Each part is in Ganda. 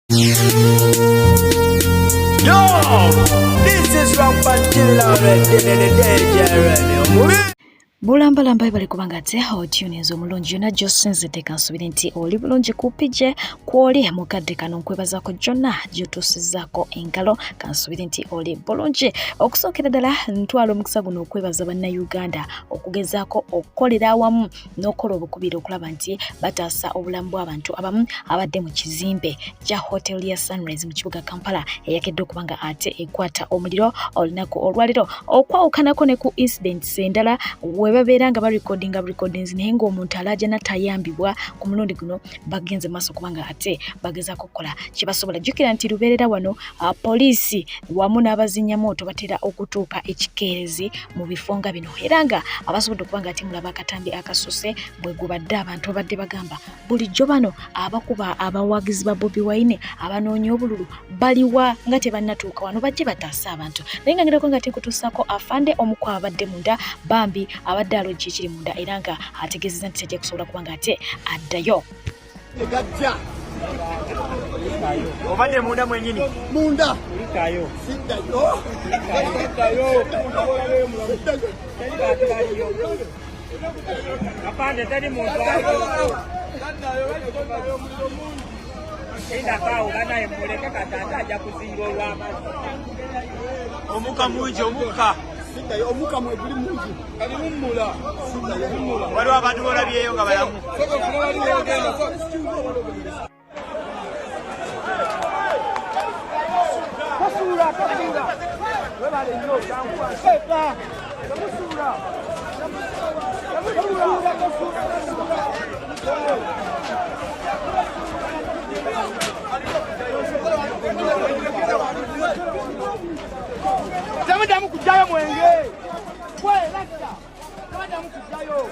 Yo, this is Rampant Killer already, the Bulambalamba bali kubanga ate otunes omulungi yona gy'osinze tekansubire nti oli bulungi kupije kwoli mukadde kano nkwebazaako gyonna gy'otuusizzaako engalo kansubire nti oli bulungi okusookera ddala ntwala omukisa guno okwebaza bannayuganda okugezaako okukolera awamu n'okola obukubiri okulaba nti bataasa obulamu bw'abantu abamu abadde mu kizimbe kya hoteli ya Sunrise mu kibuga Kampala eyakedde okubanga ate ekwata omuliro olunaku olwaliro okwawukanako ne ku incidents endala babeera nga recordings naye ng'omuntu alaja natayambibwa ku mulundi guno bagenze maaso kubanga ate bagezaako kukola kibasobola. Jjukira nti lubeerera wano poliisi wamu n'abazinya mooto batera okutuuka ekikeerezi mu bifo nga bino era nga abasobodde okubanga ate mulaba akatambi akasuse bwe gubadde abantu babadde bagamba bulijjo bano abakuba abawagizi ba Bobi Wine abanoonya obululu baliwa nga tebannatuuka wano bajje bataasa abantu naye nga ngerako nga tekutuusaako afande omukwa abadde munda bambi abadde aloji ekiri munda era nga ategeezezza nti tajja kusobola kubanga ate addayo. Obadde munda mwenyini munda ulikayo siddayo apande tali muntu enda kawo banaye muleke katata ajja kuzinga olw'amazzi omuka mungi omuka siddayo omuka mwe guli mungi kali mummula siddayo mummula waliwo abantu bolabyeyo nga balamu Kasura webale nnyo kyankwa sepa kasura Tamudamu kujayo mwenge we lakta tamudamu kujayo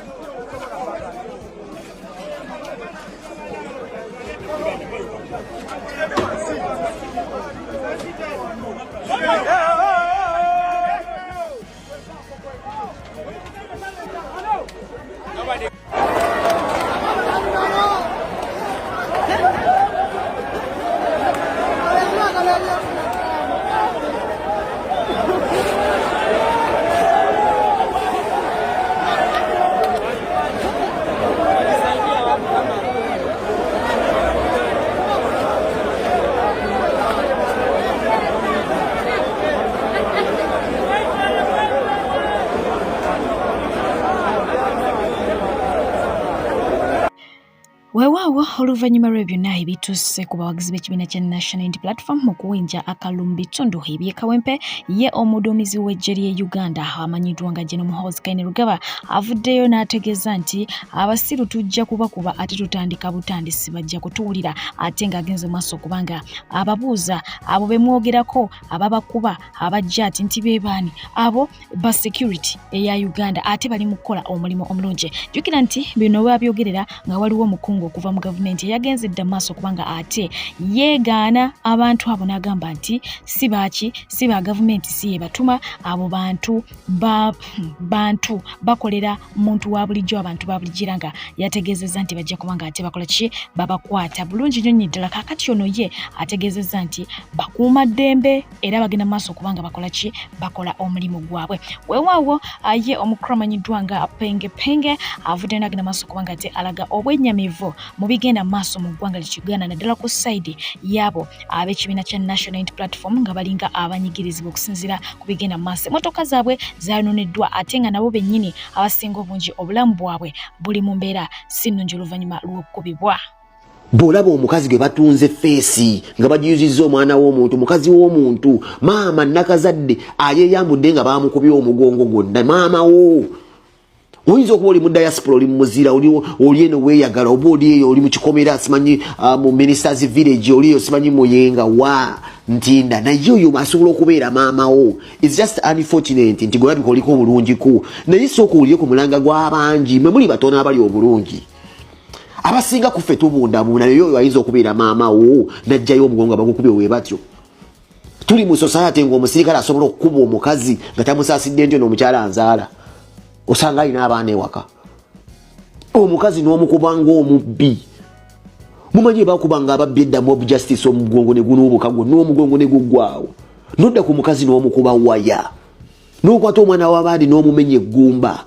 Weewaawo oluvannyuma lwe byonna ebituuse ku bawagizi b'ekibiina kya National Unity Platform mu kuwinja akalulu mu bitundu eby'ekawempe ye omuduumizi w'eggye ly'e Uganda amanyiddwa nga General Muhoozi Kainerugaba avuddeyo n'ategeeza nti abasiru tujja kubakuba ate tutandika butandisi bajja kutuwulira ate ng'agenze maaso kubanga ababuuza abo be mwogerako ababakuba abajja ati nti beebaani abo ba security eya Uganda ate bali mu kukola omulimu omulungi. Jjukira nti bino babyogerera nga waliwo omukungu okuva mu gavumenti yagenze dda maaso kubanga ate yeegaana abantu abo n'agamba nti si ba gavumenti si ye batuma abo bantu bakolera muntu wa bulijjo abantu ba bulijjira nga yategeezezza nti bajja kubanga ate bakola ki babakwata bulungi nnyo ddala kaakati ono ye ategeezezza nti bakuuma ddembe era bagenda maaso kubanga bakola ki bakola omulimu gwabwe. Weewaawo ye omukulu amanyiddwa nga Penge avudde n'agenda maaso kubanga ate alaga obwennyamivu mu bigenda maaso mu ggwanga lya Uganda naddala ku sayidi yabo ab'ekibiina kya National Unity Platform nga balinga abanyigirizibwa okusinziira ku bigenda maaso. Emmotoka zaabwe zaayononeddwa ate nga nabo bennyini abasinga obungi obulamu bwabwe buli mu mbeera si nnungi oluvannyuma lw'okukubibwa. Bw'olaba omukazi gwe batunze feesi nga bagiyuzizza omwana w'omuntu mukazi w'omuntu maama nakazadde ayeeyambudde nga baamukubye omugongo gwonna maama wo oyinza okuba oli mu diaspora oli mumuzira oli eno weeyagala oba oli eyo oli mu kikomera simanyi mu ministers village oli eyo simanyi muyenga wa ntinda naye oyo asobola okubeera maama wo. It's just unfortunate nti gwolabika oliko obulungiku naye sooka olye ku mulanga gw'abangi mwe muli batono abali obulungi abasinga kuffe tubundabunda naye oyo ayinza okubeera maama wo najjayo omugongo abagukubye we batyo. Tuli mu society ng'omusirikale asobola okukuba omukazi nga tamusaasidde nti ono omukyala anzaala osanga alina abaana ewaka omukazi n'omukuba ng'omubbi Mumanyi bakubanga ababyedda mob justice omugongo ne gunubukago n'omugongo ne gugwawo. Nodda ku mukazi n'omukuba waya. N'okwata omwana w'abandi n'omumenye eggumba.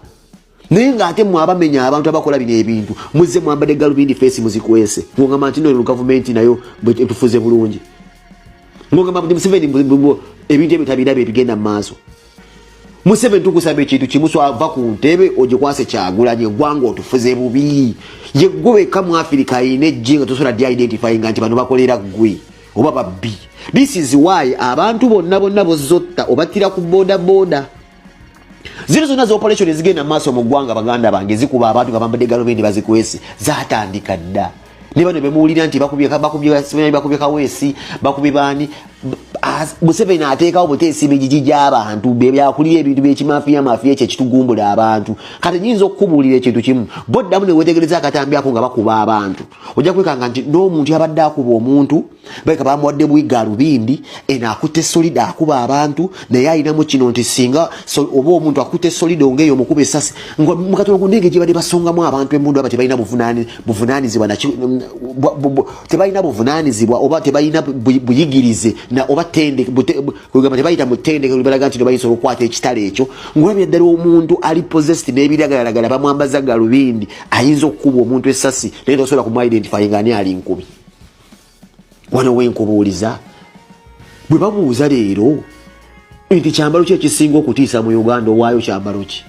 Naye ng'ate mmwe abamenya abantu abakola bino ebintu muzze mwambadde galubindi face muzikwese. Ng'ogamba nti no gavumenti nayo etufuze bulungi. Ng'ogamba nti Museveni ebintu ebitabirabe ebigenda mu maaso. Museveni tukusaba ekintu kimu ava ku ntebe ogikwase Kyagulanyi eggwanga otufuze bubi. Ye gwe wekka mu Africa ayina ejje nga tosobola di-identifying nti bano bakolera ggwe oba babbi. This is why abantu bonna bozotta obattira ku boda. Zino zonna z'operation ezigenda mu maaso mu ggwanga baganda bange zikuba abantu nga bambadde galubindi bazikwese zaatandika dda. Ne bano bemuwulira nti bakubye Kaweesi bakubye baani Museveni ateekawo buteesi bigigi gy'abantu byakulira ebintu by'ekimafiya ekyo ekitugumbula abantu. Kati nyinza okukubuulira ekintu kimu boddamu ne weetegereza akatambi ako nga bakuba abantu ojja kwekanga nti n'omuntu abadde akuba omuntu baleka bamuwadde bwiga alubindi akutte solida akuba abantu naye ayinamu kino nti singa oba omuntu akutte solida ongeeyo omukuba essasi mukatono ku ndege gye badde basongamu abantu embundu aba tebalina buvunaanyizibwa tebalina buvunaanyizibwa oba tebalina buyigirize oba kugamba tebayita mutendeke olubalaga nti bayinza okukwata ekitale ekyo ng'olabye ddala omuntu ali possessed n'ebiragalalagala bamwambaza galubindi ayinza okukuba omuntu essasi naye tosobola kumuidentifyinga ani ali nkubi. Wano wenkubuuliza bwe babuuza leero nti kyambalo ki ekisinga okutiisa mu Uganda owaayo kyambalo ki?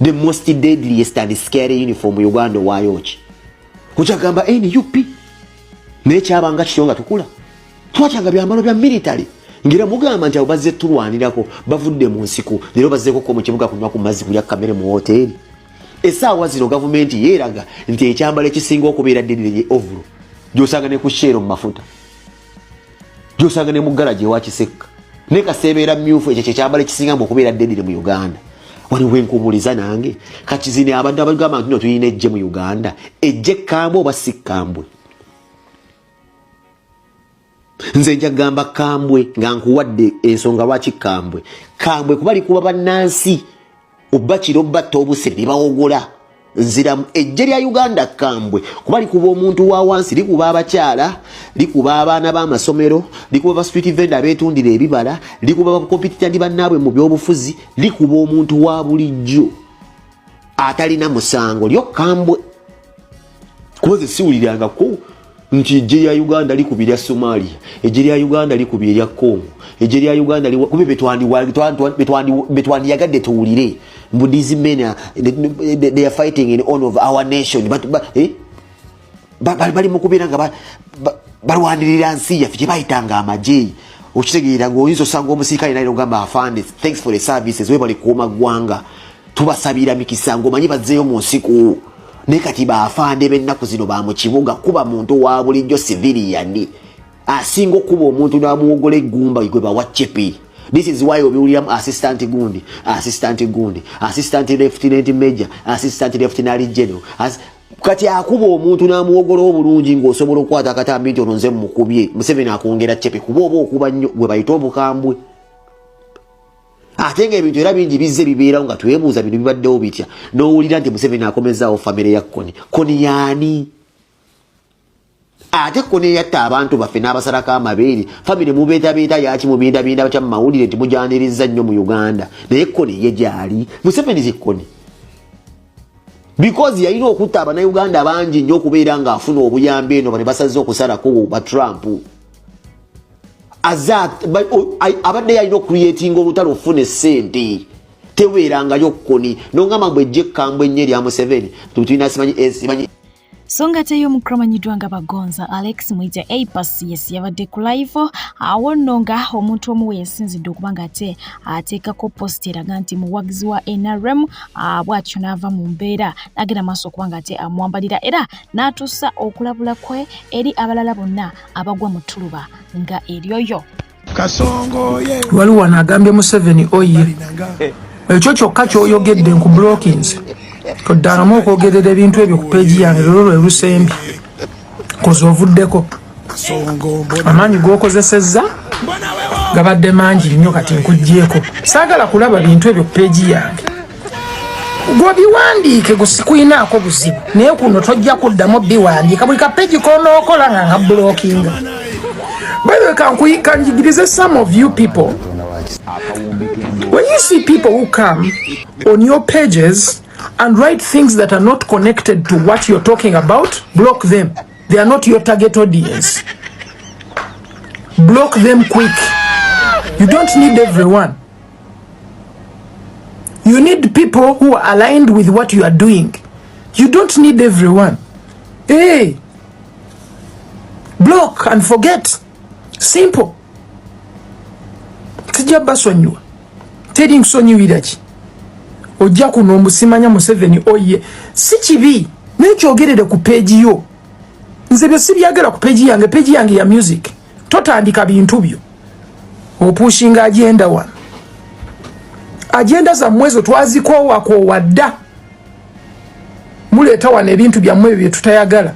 The most deadliest and scary uniform mu Uganda owaayo ki? Kukyagamba NUP naye kyabanga kityo nga tukula twakyanga byambalo bya military ngira mugamba nti abo bazze tulwanirako bavudde mu nsiko leero bazzeeko mu kibuga kunywa ku mazzi kulya kamere mu hoteri. Essaawa zino gavumenti yeeraga nti ekyambalo ekisinga okubeera ddedire ovulu gyosanga ne ku shero mu mafuta gyosanga ne mu garaji ewa Kisekka ne kaseebeera myufu ekyo kyekyambalo ekisinga mu okubeera ddedire mu Uganda. Wali wenkubuuliza nange kati zino abantu abagamba nti no tulina ejje mu Uganda ejje kambwe oba si kambwe? Nze njagamba kambwe nga nkuwadde ensonga lwaki kambwe kuba likuba bannansi oba kiro batta obusere ne bawogola nziramu ejje lya Uganda kambwe kuba likuba omuntu wa wansi likuba abakyala likuba abaana b'amasomero likuba ba street vendor abeetundira ebibala likuba bakompitita ndi bannaabwe mu byobufuzi likuba omuntu wa bulijjo atalina musango lyo kambwe. Kuba siwulirangako nti ejje lya Uganda likubira Somalia ejje lya Uganda likubira Congo ejje lya Uganda kube betwandiyagadde tuwulire mbu these men they are fighting in honor of our nation bali mukubira nga balwanirira nsi yaffe gye bayitanga amagye. Okitegeera ng'oyinza osanga omusirikale naye ogamba afande thanks for the services webali kuuma ggwanga tubasabira mikisa ng'omanyi bazzeeyo mu nsiko. Ne kati baafande b'ennaku zino ba mu kibuga kuba muntu wa bulijjo civilian asinga okuba omuntu n'amuwogola eggumba gwe bawa chepi. This is why obiwuliramu assistant gundi assistant lieutenant major assistant lieutenant general kati akuba omuntu n'amuwogola obulungi ng'osobola okukwata akatambi nti ono nze mukubye Museveni akwongera chepi kuba oba okuba nnyo gwe bayita obukambwe. Ate nga ebintu era bingi bizze bibeerawo nga twebuuza bino bibaddewo bitya n'owulira nti Museveni akomezaawo famire ya Koni yaani? Ate Koni yatta abantu baffe n'abasalako amabeere famire mubeetabeeta yaki mubindabinda bakya mu mawulire timujaniriza nnyo mu Uganda naye Koni ye gyali Museveni zi Koni because yalina okutta abannayuganda bangi nnyo okubeera ng'afuna obuyambi eno bane basaze okusalako ba Trump abadde yalina okcreatinga olutalo ofune ssente teweerangayo Koni nongamba bwe ejje kambwe ennyo erya Museveni tulina simanyi. So ngate y'omukramanyiddwa nga Bagonza Alex Mwita Apas yabadde ku live awo nno nga omuntu omu we yasinzidde okuba ng'ate ateekako post eraga nti muwagizi wa NRM bw'atyo n'ava mu mbeera n'agenda maaso okuba ng'ate amwambalira era n'atuusa okulabula kwe eri abalala bonna abagwa mu ttuluba nga eryoyo. Waliwo wano agambye Museveni oye ekyo kyokka ky'oyogedde nku blockings toddanamu okwogerera ebintu ebyo ku peegi yange lero lwe lusembi koze ovuddeko amaanyi g'okozesezza gabadde mangi nnyo kati nkuggyeko saagala kulaba bintu ebyo ku peegi yange Gobiwandiike gusikwinaako buzibu naye kuno tojja kuddamu biwandiika buli kapeegi konookola nga blocking. By the way, can you give some of you people, when you see people who come on your pages and write things that are not connected to what you're talking about, block them. They are not your target audience. Block them quick. You don't need everyone. You need people who are aligned with what you are doing. You don't need everyone. Hey, block and forget. Simple. Tijaba sonyiwa. Tedi nsonyiwira ki. Ojja kuno omusimanya Museveni oye. Si kibi. Nekyogerere ku page yo. Nze byo sibyagala ku page yange ya music. Totandika bintu byo. Opushinga agenda one. Agenda za mwezo twazikoowa wadda. Muleeta wana ebintu byammwe bye tutayagala.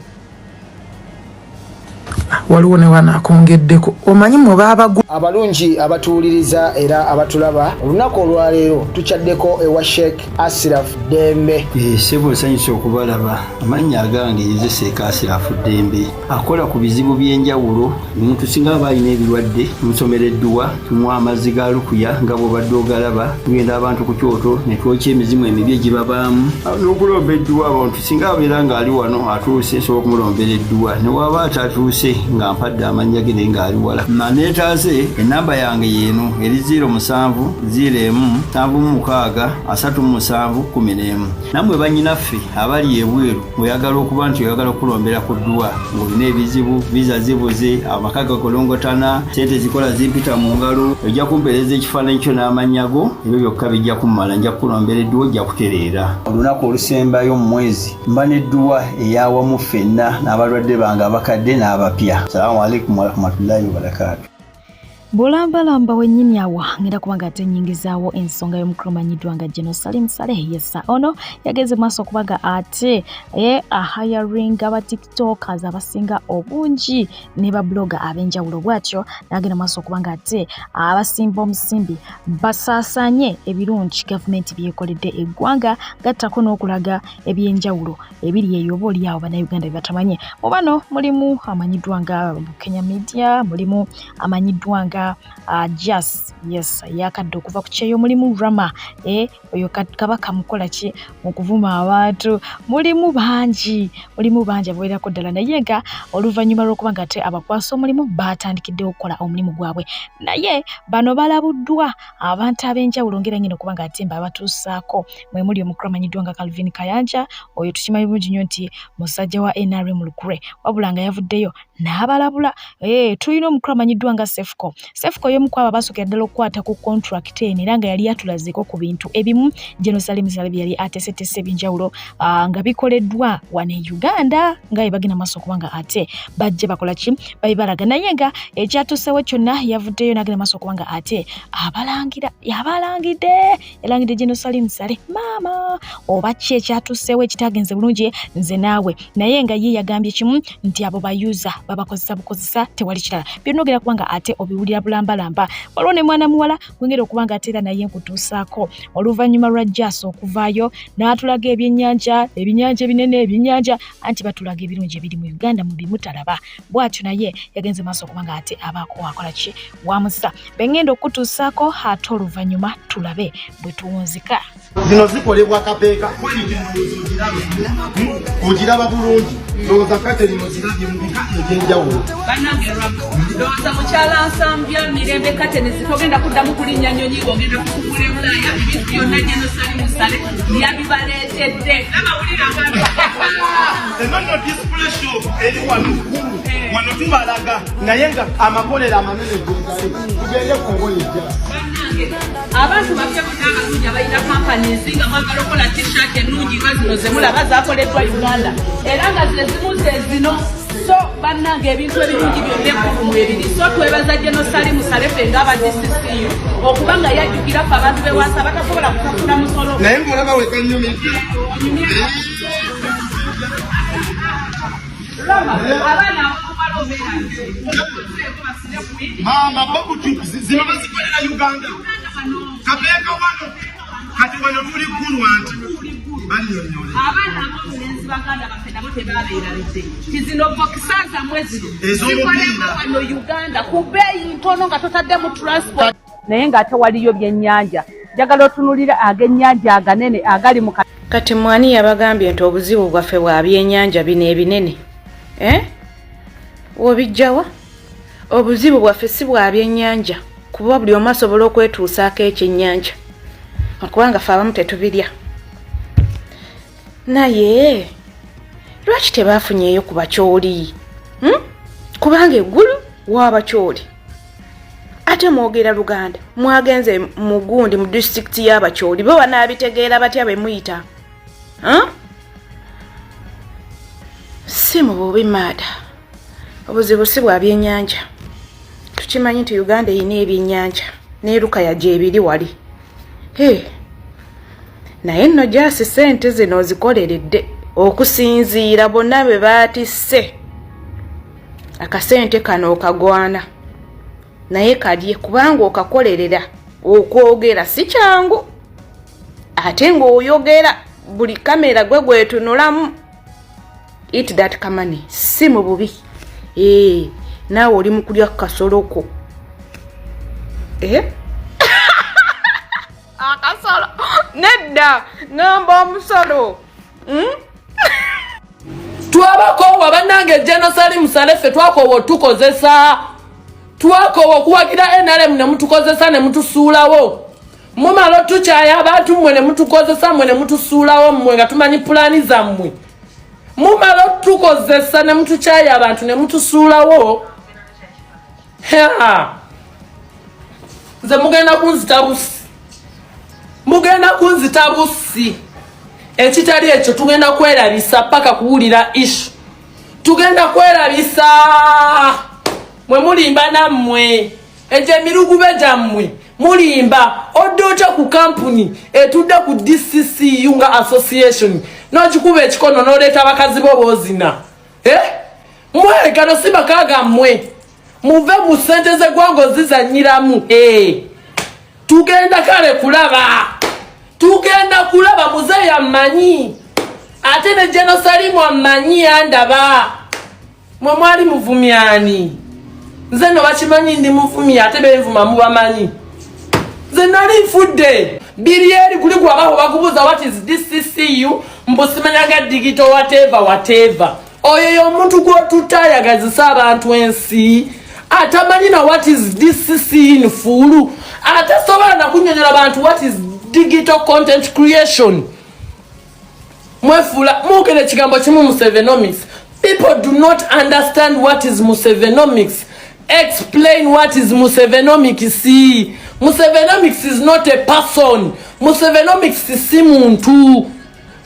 Waliwo ne wana akongeddeko omanyi mwe baabagu abalungi abatuuliriza era abatulaba olunaku olwaleero tukyaddeko ewa Sheikh Ashraf Dembe. Sebo nsanyusa okubalaba. Amannya agange nze Sheikh Ashraf Dembe akola ku bizibu by'enjawulo. Omuntu singa aba alina ebirwadde musomereddwa tumuwa amazzi ga lukuya nga bw'obadde ogalaba. Tugenda abantu ku kyoto ne twokya emizimu emibi egibabaamu n'okulomba edduwa. Abantu singa abeera ng'ali wano atuuse sobola okumulombera edduwa ne waba atatuuse nga mpadde amannya ge nga ali wala. Neetaase enamba yange yeeno eri 0707763711. Nammwe bannyinaffe abali ebweru oyagala okuba nti oyagala okulombera ku dduwa ng'olina ebizibu viza zibuze amaka gakolongotana sente zikola zimpita mu ngalo ojja kumpeereza ekifaananyi kyo n'amannya go ebyo byokka bijja kummala nja kukulombera edduwa ojja kutereera. Olunaku olusembayo mu mwezi mba n'edduwa ey'awamu ffenna n'abalwadde bange abakadde n'abapya. Assalamu alaikum warahmatullahi wabarakatuh. Bulambalamba wennyini awo ngenda kubanga ate nnyingizaawo ensonga y'omukulu amanyiddwa nga General Salim Saleh. Yessa ono yageze maaso okubaga ate ahiring aba tiktokers abasinga obungi ne babloga ab'enjawulo bwatyo n'agenda maaso okubanga ate abasimba omusimbi basaasanye ebirungi gavumenti byekoledde eggwanga gattako n'okulaga ebyenjawulo ebiri eyo oba oli awo bannayuganda bye batamanye. Mu bano mulimu amanyiddwa nga Kenya Media, mulimu amanyiddwa nga Just yakadde okuva ku kyeyo, mulimu Rama oyo kabaka mukola ki mu kuvuma abantu, mulimu bangi abawerako ddala naye nga oluvannyuma lw'okuba nga ate abakwasa omulimu batandikidde okukola omulimu gwabwe. Naye bano balabuddwa abantu ab'enjawulo ngera nyina okuba nga ate mba abatuusaako mwe muli omukulu amanyiddwa nga Calvin Kayanja oyo tukimanyi bulungi nnyo nti musajja wa NRM Lukure wabula nga yavuddeyo n'abalabula. Tulina omukulu amanyiddwa nga Sefco y'omu ku abo abasooka ddala okukwata ku contract era nga yali atulazeko ku bintu ebimu General Salim Saleh yali ateeseteese ebyenjawulo nga bikoleddwa wano e Uganda nga bwe bagenda maaso okuba nga ate bajje bakola ki babibalaga. Naye nga ekyatuusewo kyonna yavuddeyo n'agenda maaso okuba nga ate yalangidde General Salim Saleh maama oba ki ekyatuusewo ekitagenze bulungi nze naawe. Naye nga ye yagambye kimu nti abo bayuza babakozesa tewali kirala byonna ogenda kuba nga ate obiwulira bulambalamba. Waliwo ne mwana muwala gwengera okuba nga ate era naye nkutuusaako oluvannyuma lwa Just okuvaayo n'atulaga ebyennyanja ebinene ebyennyanja anti batulaga ebirungi ebiri mu Uganda mu bimutalaba. Bw'atyo naye yagenze maaso okuba nga ate abaako wakola ki wamusa. Bengenda okutuusaako ate oluvannyuma tulabe bwe tuwunzika. Zino zikolebwa kapeeka ogiraba bulungi ndowooza Catherine zirabye mu bika eby'enjawulo. Bannange ndowooza mukyala Nsambya Mirembe Catherine togenda kuddamu kulinnya nnyonyi ng'ogenda kukugula e Bulaaya ebintu byonna General Salim Saleh yabibaleetedde. N'amawulire agambi ennono display shop eri wano tubalaga naye nga amakolero amanene g'engali tugende ku ngoye ejja. Abantu baffe bonna abalungi abalina companies nga mwagala okukola t-shirt ennungi nga zino ze mulaba zaakoleddwa Uganda era nga zino zino so bannange ebintu ebirungi byonna ekkumi mu ebiri. So twebaza General Salim Saleh nga aba DCCU okuba nga yajjukira ffe abantu bewaasa batasobola kutafuna musolo naye ng'olaba wekanyumidde abaana mama babutu zino bazikolera Uganda kapeeka wano kati wano tuli ggulu anti banyonyole abaana abomulenzi baganda baffe nabo tebabeeraridde kizino bokisaza mwezi ez'omupiira wano Uganda ku bbeeyi ntono nga totaddemu transport naye ng'ate waliyo byennyanja njagala otunulira ag'ennyanja aganene agali mu kati mwani yabagambye nti obuzibu bwaffe bwa byennyanja bino ebinene obijjawa obuzibu bwaffe si bwa byennyanja kuba buli omu asobola okwetuusaako ekyennyanja okubanga ffe abamu tetubirya naye lwaki tebaafunyeeyo ku bakyoli kubanga eggulu w'abakyoli ate mwogera Luganda mwagenze mu gundi mu disitulikiti y'abakyoli bo banaabitegeera batya bwe muyita si mu bubi maada obuzibu si bwa byennyanja tukimanyi nti Uganda erina ebyennyanja n'erukaya gyebiri wali naye nno gyasi ssente zino ozikoleredde okusinziira bonna bwe baatisse akasente kano okagwana naye kalye kubanga okakolerera okwogera si kyangu ate ng'oyogera buli kamera gwe gwetunulamu eat that kamani si mu bubi naawe oli mu kulya kasoloko akasolo nedda namba omusolo twabakoowa bannange Jenosali Musalefe twakoowa otukozesa twakoowa okuwagira NRM ne mutukozesa ne mutusuulawo mumala otukyaya abantu mmwe ne mutukozesa mmwe ne mutusuulawo mmwe nga tumanyi pulaani zammwe mumala otukozesa ne mutukyaya abantu ne mutusuulawo nze mugenda kunzita busi ekitali ekyo tugenda kwerabisa paka kuwulira ishu tugenda kwerabisa mwe mulimba nammwe egyo emilugube gyammwe mulimba odooca ku kampuni etudde ku DCCU nga association n'okikuba ekikono n'oleeta abakazi bo boozina mwegano si maka gammwe muve mu ssente z'eggwanga ozizanyiramu tugenda kale kulaba muzeeyi ammanyi ate ne Jenosalimu ammanyi andaba mwe mwali muvumyani nze no bakimanyi ndi muvumya ate benvuma mubamanyi nze nali nfudde Birieri kuli gwabaho bakubuza what is DCCU mbusimanyaga digital whatever oyo y'omuntu gw'otutayagazisa abantu ensi atamanyi na what is DCCU nfuulu atasobola na kunnyonnyola abantu what is digital content creation mwefula mukene kigambo kimu Musevenomics people do not understand what is Musevenomics explain what is Musevenomics Musevenomics is not a person Musevenomics is simuntu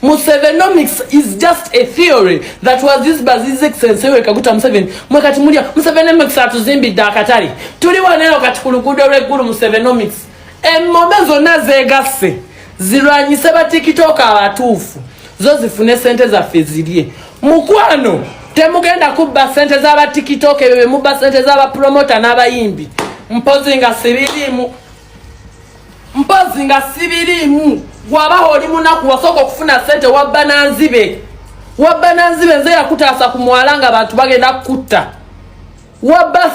Musevenomics is just a theory that was this basic sense we kaguta Museveni mwekati mulia Musevenomics atuzimbidde akatali tuli waneno kati ku luguudo lw'eggulu Musevenomics emmombe zonna zeegasse zirwanyise ba TikTok abatuufu zo zifune sente zaffe zirye mukwano temugenda kubba sente z'aba TikTok ebyo mubba sente z'aba promoter n'abayimbi mpozi nga sibirimu gwabaho oli munaku wasooka okufuna sente wabba nanzibe nze yakutaasa ku mwala nga abantu bagenda kutta wabba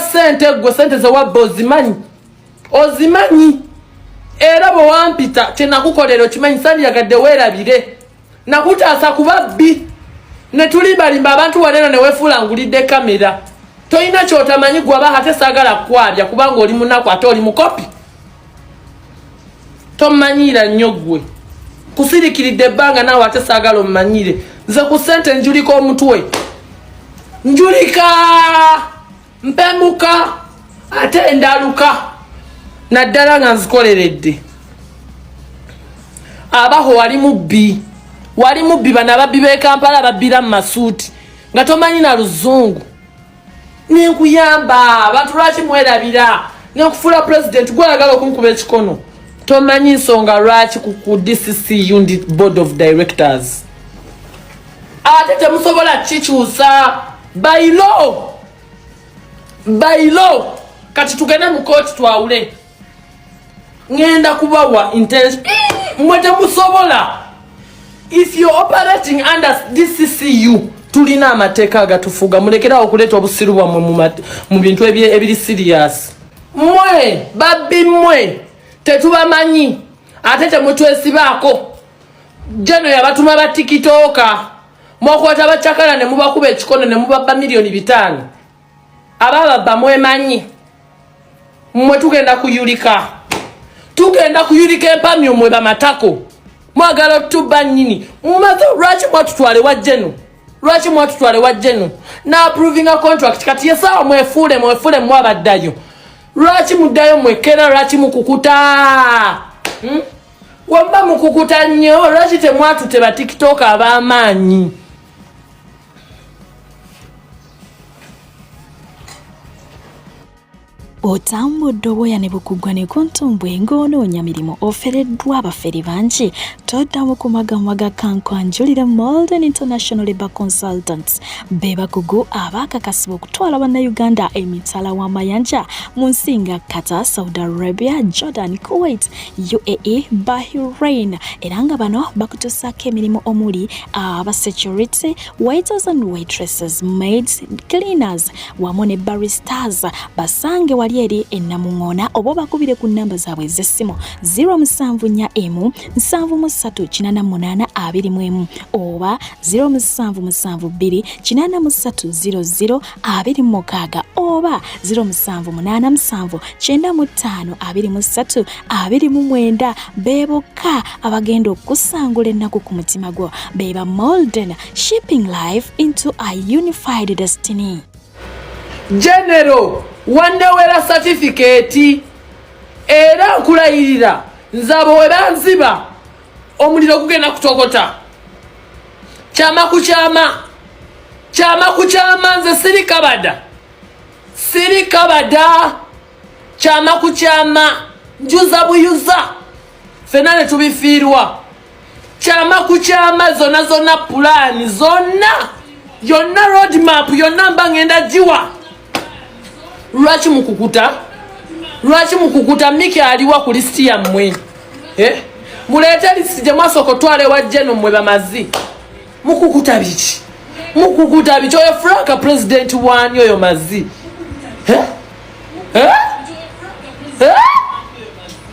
sente gwe sente ze wabba ozimanyi era bwe wampita kyenakukolera okimanyi sandyagadde weerabire nakutaasa ku babbi ne tulimbalimba abantu waneno ne weefuula ngulidde kamera toyina kyotamanyi gwaba ate saagala kwabya kubanga oli munaku ate oli mukopi tomanyiira nnyo gwe kusirikiridde ebbanga naawe ate saagala omumanyire nze ku ssente njulika omutwe njulika mpemuka ate ndaluka naddala nga nzikoleredde abaho wali mubbi bano ababbi b'e Kampala babbira mu masuuti nga tomanyi na luzungu nenkuyamba abantu lwaki mwerabira nenkufuula president gwayagala okunkuba ekikono tomanyi nsonga lwaki ku DCCU ndi board of directors ate temusobola kikyusa by law kati tugende mu kooti twawule ngenda kubawa intention mwete musobola. If you're operating under DCCU tulina amateeka agatufuga mulekera okuleta obusiru bwamwe mu bintu ebiri serious. Mwe babbi mwe tetubamanyi ate temutwesibaako. Jeno yabatuma ba TikToka mwokwata bachakala ne mubakuba ekikono ne mubabba milioni 5. Ababa mwemanyi mwe tugenda kuyulika empamyo mwe bamatako mwagala tuba nyini mumaze lwaki mwatutwale wa jeno na approving a contract kati yesawa mwefule mwabaddayo lwaki muddayo mwekera lwaki mukukuta wamba mukukuta nnyo lwaki temwatute ba TikTok ab'amaanyi. Otambudde obwoya ne bukugwa ne kuntumbwe ng'onoonya mirimu ofereddwa abafere bangi toddamu kumagamaga kankwanjulira Molden International Labour Consultants be bakugu abaakakasibwa okutwala bannayuganda emitala w'amayanja mu nsi nga Qatar, Saudi Arabia, Jordan, Kuwait, UAE, Bahrain era nga bano bakutuusaako emirimu omuli security, waiters and waitresses, maids, cleaners wamu ne baristas. Basange wali eri ennamuŋŋoona oba bakubire ku nnamba zaabwe ez'essimu 074 738 oba 077 883 00 oba 078 95 23 be bokka abagenda okusangula ennaku ku mutima gwo. Beba Molden, shipping life into a unified destiny. General Wandewera certificate era nkulayirira nzabo we banziba omuliro kugenda kutokota. Kyama kukyama nze siri kabada kyama kukyama njuza buyuza fena ne tubifiirwa. Kyama kukyama zonna plan zonna yonna road map yonna mbangenda jiwa. Lwaki mukukuta Miki aliwa ku listi yammwe mulete listi gye mwasooka twale wa jeno mmwe bamazi mukukuta biki oyo Franka president wani oyo mazi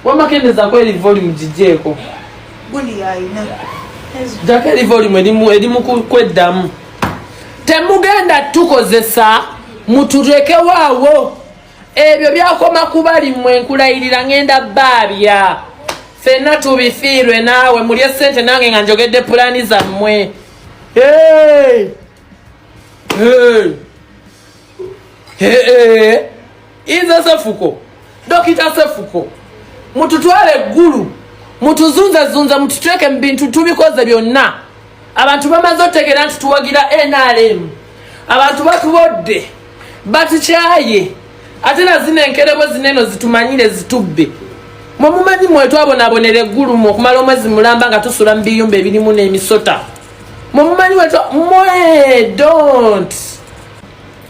wamakendeza ko eri volume gijeeko jaka eri volume erimu kweddamu temugenda tukozesa mutureke waawo ebyo byakoma kubali mmwe nkulayirira ngenda baabya fenna tubifiirwe naawe mulye ssente nange nga njogedde pulaani zammwe. Ize Sefuko Dokita Sefuko mututwale eggulu mutuzunzazunza mututeeke mu bintu tubikoze byonna. Abantu bamaze otegera nti tuwagira NRM abantu batubodde batukyaye ate nazino enkerebwe zineno zitumanyire zitubbe. Mumanyi mwe twabonabonera eggulu mu okumala omwezi mulamba nga tusula mu biyumba ebirimu n'emisota. Mumanyi mwe don't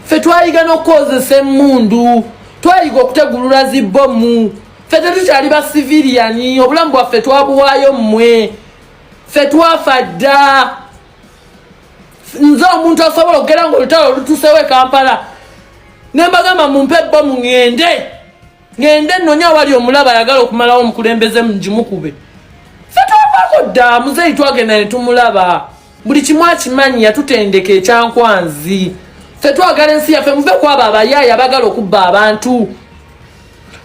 fe twayiga n'okukozesa emmundu twayiga okutegulula zibbomu fe tetukyali ba civilian obulamu bwaffe twabuwaayo mmwe fe twafa dda. Nze omuntu asobola okugera ng'olutalo olutuusewo e Kampala ne mbagamba mumpe ebbomu ngende nnonya wali omulaba ayagala okumalawo omukulembeze mugimukube. Fe twavaako dda muzeeyi twagenda ne tumulaba buli kimu akimanyi yatutendeka ekyankwanzi. Fe twagala ensi yaffe muve kwaba abayaaya abagala okubba abantu.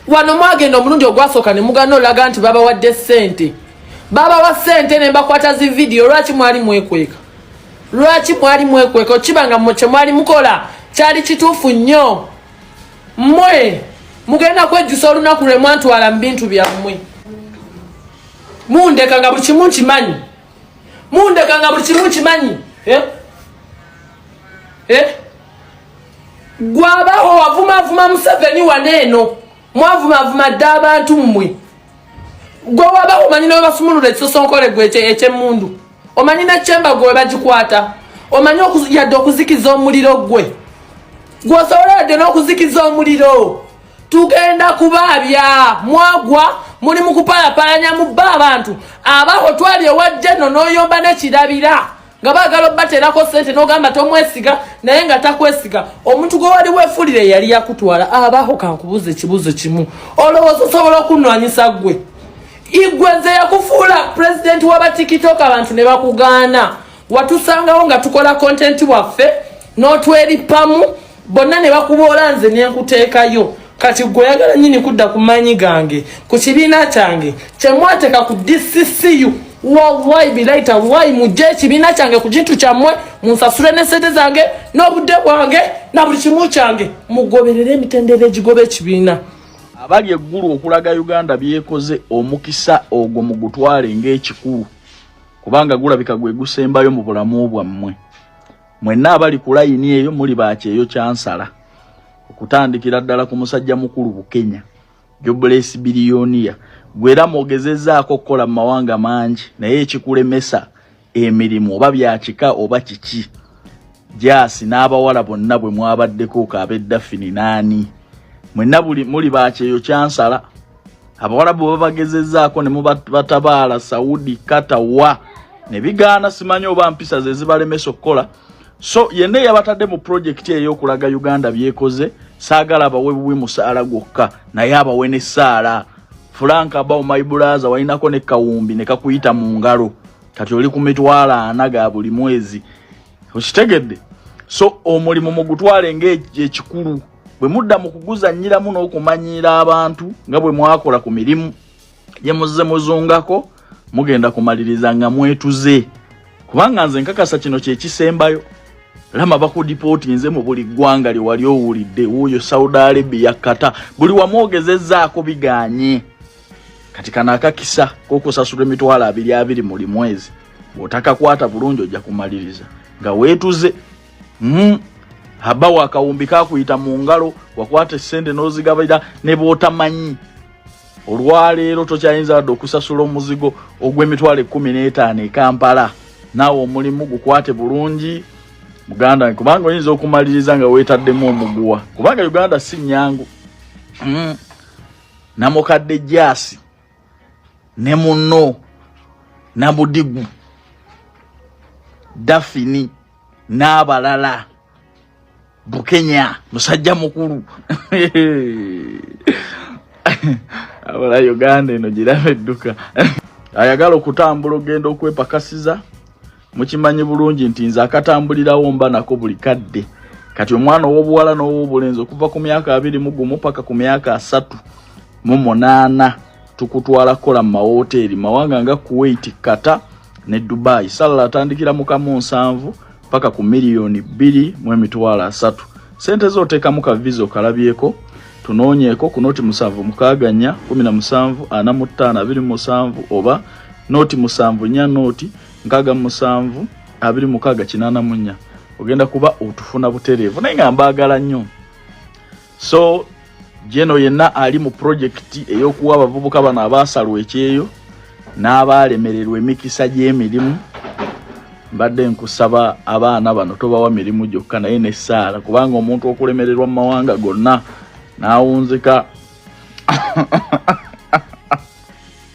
Wano mwagenda omulundi ogwasooka ne mugana olaga nti babawadde ssente. Babawa ssente ne mbakwata zi vidiyo. Lwaki mwali mwekweka okibanga mmwe kye mwali mukola kyali kituufu nnyo. Mmwe mugenda kwejjusa olunaku lwe mwantwala mu bintu byammwe. Mundeka nga buli kimu kimanyi. Gwabaho wavumavuma Museveni waneeno mwavumavuma dda abantu mmwe. Gwe wabaho omanyi ne basumulula ekisosonkole gwe ekyemmundu. Omanyi na chemba gwe bagikwata. Omanyi yadde okuzikiza omuliro gwe. Gwe osobola yadde n'okuzikiza omuliro. tugenda kubaabya mwagwa muli mu kupalapalanya mu bba abantu abaho twali ewajja nno n'oyomba n'ekirabira nga baagala obbateerako ssente n'ogamba tomwesiga naye nga takwesiga omuntu gwe wali weefulire yali yakutwala abaho kankubuuza ekibuuzo kimu olowooza osobola okunnwanyisa ggwe igwe nze yakufuula pulezidenti w'abatikitoka abantu ne bakugaana watusangawo nga tukola kontenti waffe n'otweripamu bonna ne bakuboola nze nenkuteekayo kati gwe oyagala nyini kudda ku maanyi gange ku kibiina kyange kyemwateeka ku DCCU wallahi bilaita wallahi mujje ekibiina kyange ku kintu kyammwe munsasule n'essente zange n'obudde bwange na buli kimu kyange mugoberere emitendera egigoba ekibiina abali eggulu okulaga Uganda byekoze omukisa ogwo mu gutwale ng'ekikulu kubanga gulabika gwe gusembayo mu bulamu bwammwe mwenna abali ku layini eyo muli bakyeyo kyansala okutandikira ddala ku musajja mukulu Bukenya Jobless biliyoniya gwera mwogezezzaako okukola mu mawanga mangi naye ekikulemesa emirimu oba byakika oba kiki jasi n'abawala bonna bwe mwabaddeko kabeddafini naani mwenna muli bakyeyo kyansala abawala bwe babagezezzaako ne mubatabaala Saudi Katawa ne bigaana simanyi oba mpisa ze zibalemesa okukola so yenne yabatadde mu project eyo okulaga Uganda byekoze saagala abawe buwi musaala gwokka naye abawe ne saala Frank about my brother wainako ne kawumbi ne kakuyita mu ngalo kati oli ku mitwala anaga buli mwezi okitegedde so omulimu mu gutwale ng'ekikulu bwe mudda mu kuguza nnyiramu n'okumanyira abantu nga bwe mwakola ku mirimu gye muzze muzungako mugenda kumaliriza nga mwetuze kubanga nze nkakasa kino kye kisembayo lama bakudipoti nze mu buli ggwanga lye wali owulidde wuuyo Saudi Arabia Qatar buli wamwogezezzaako biganye kati kana akakisa k'okusasula emitwalo 22 buli mwezi bw'otakakwata bulungi ojja kumaliriza nga weetuze haba wakawumbi kakuyita mu ngalo wakwata essente n'ozigabira ne bw'otamanyi olwaleero tokyayinza wadde okusasula omuzigo ogw'emitwalo 15 e Kampala naawe omulimu gukwate bulungi Muganda kubanga oyinza okumaliriza nga weetaddemu omuguwa kubanga Uganda si nnyangu namukadde jasi ne munno nabudigu Dafini n'abalala Bukenya musajja mukulu abala Uganda eno girabe edduka ayagala okutambula ogenda okwepakasiza mukimanyi bulungi nti nze akatambulirawo mba nako buli kadde kati omwana ow'obuwala n'ow'obulenzi okuva ku myaka 21 paka ku myaka 38 tukutwala kola mu mahoteri mawanga nga Kuwait, Qatar ne Dubai sala atandikira mu kamu 7 paka ku miliyoni 2.3 sente zoteeka mu kavizo kalabyeko tunoonyeeko ku noti 7 mukaganya 17 45 27 oba noti 7 nya noti nkaga 7 26 84 ogenda kuba otufuna butereevu naye nga mbaagala nnyo so jeno yenna ali mu project ey'okuwa abavubuka bano abaasalwa ekyeyo n'abaalemererwa emikisa gy'emirimu mbadde nkusaba abaana bano tobawa mirimu gyokka naye n'essaala kubanga omuntu okulemererwa mu mawanga gonna n'awunzika